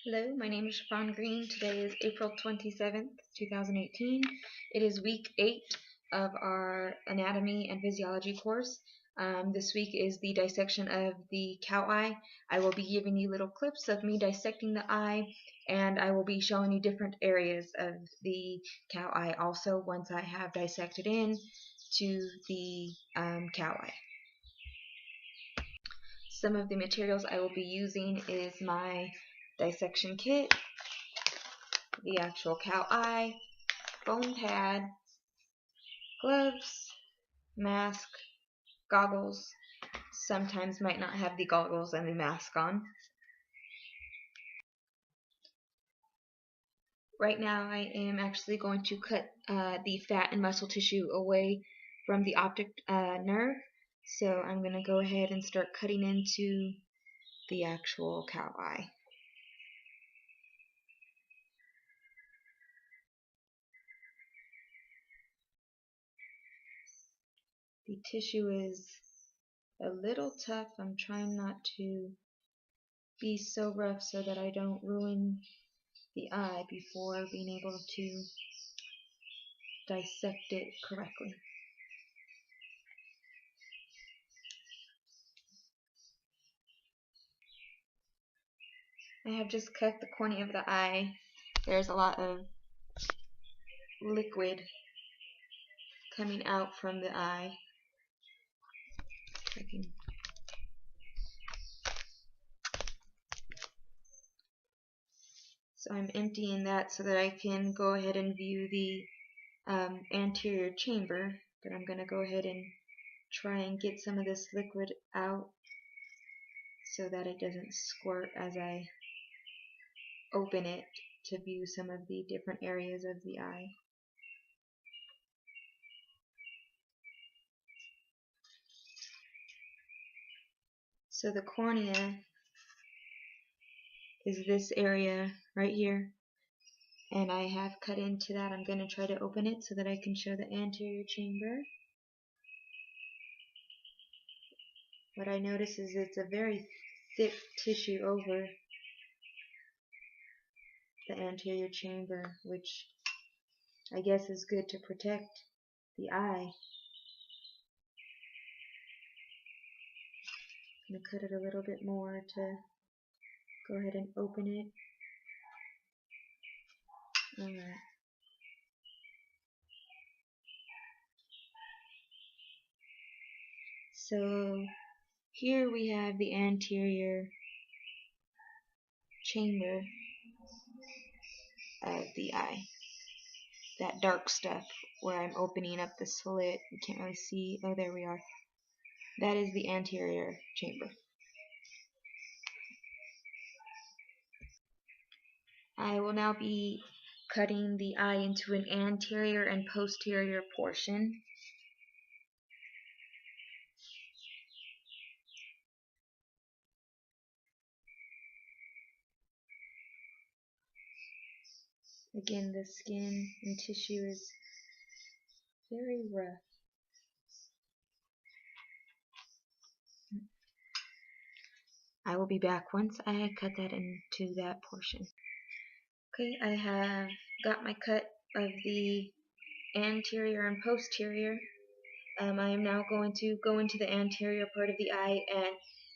Hello, my name is Siobhan Green. Today is April 27th, 2018. It is week 8 of our anatomy and physiology course. This week is the dissection of the cow eye. I will be giving you little clips of me dissecting the eye, and I will be showing you different areas of the cow eye also once I have dissected in to the cow eye. Some of the materials I will be using is my dissection kit, the actual cow eye, foam pad, gloves, mask, goggles. Sometimes might not have the goggles and the mask on. Right now I am actually going to cut the fat and muscle tissue away from the optic nerve. So I'm going to go ahead and start cutting into the actual cow eye. The tissue is a little tough. I'm trying not to be so rough so that I don't ruin the eye before being able to dissect it correctly. I have just cut the cornea of the eye. There's a lot of liquid coming out from the eye. So I'm emptying that so that I can go ahead and view the anterior chamber. But I'm going to go ahead and try and get some of this liquid out so that it doesn't squirt as I open it to view some of the different areas of the eye. So the cornea is this area right here, and I have cut into that. I'm going to try to open it so that I can show the anterior chamber. What I notice is it's a very thick tissue over the anterior chamber, which I guess is good to protect the eye. I'm going to cut it a little bit more to go ahead and open it. Alright. So here we have the anterior chamber of the eye. That dark stuff where I'm opening up the slit. You can't really see. Oh, there we are. That is the anterior chamber. I will now be cutting the eye into an anterior and posterior portion. Again, the skin and tissue is very rough. I will be back once I cut that into that portion. Okay, I have got my cut of the anterior and posterior. I am now going to go into the anterior part of the eye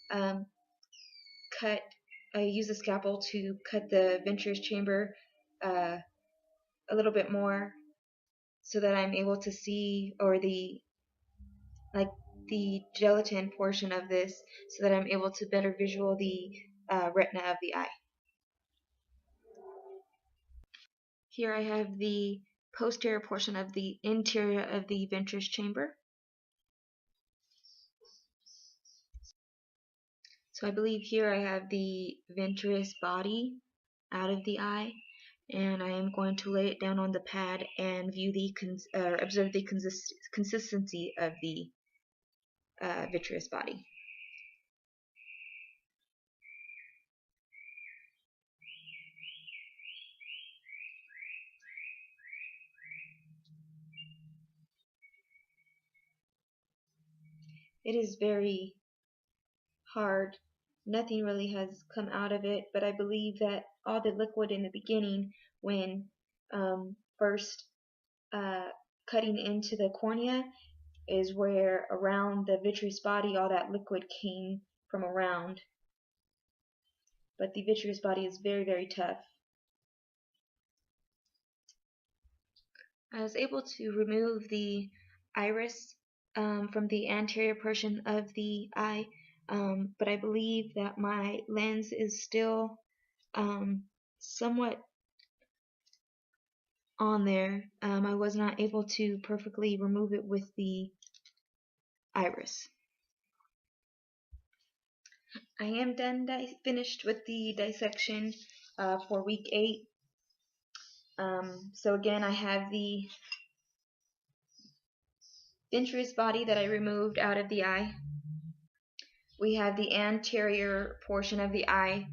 and cut. I use a scalpel to cut the ventris chamber a little bit more, so that I'm able to see, or the gelatin portion of this, so that I'm able to better visual the retina of the eye. Here I have the posterior portion of the interior of the ventris chamber. So I believe here I have the ventris body out of the eye, and I am going to lay it down on the pad and view the observe the consistency of the vitreous body. It is very hard nothing really has come out of it, but I believe that all the liquid in the beginning, when first uh, cutting into the cornea, is where around the vitreous body all that liquid came from around. But the vitreous body is very, very tough. I was able to remove the iris from the anterior portion of the eye, but I believe that my lens is still somewhat on there. I was not able to perfectly remove it with the iris. I am done finished with the dissection for week 8. So again, I have the vitreous body that I removed out of the eye. We have the anterior portion of the eye,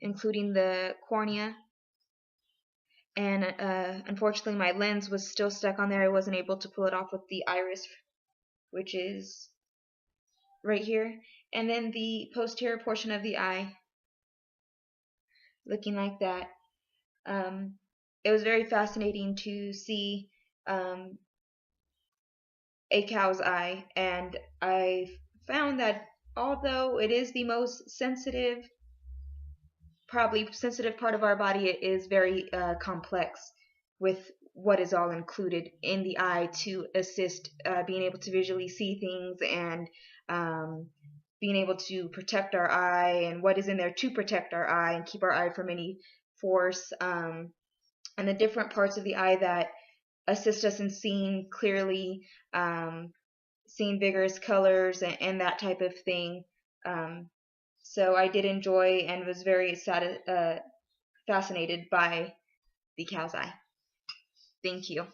including the cornea. And unfortunately, my lens was still stuck on there. I wasn't able to pull it off with the iris, which is right here. And then the posterior portion of the eye, looking like that. It was very fascinating to see a cow's eye, and I found that although it is the most sensitive, probably sensitive part of our body, it is very complex with what is all included in the eye to assist being able to visually see things, and being able to protect our eye, and what is in there to protect our eye and keep our eye from any force, and the different parts of the eye that assist us in seeing clearly, seeing vigorous colors, and that type of thing. So I did enjoy and was very fascinated by the cow's eye. Thank you.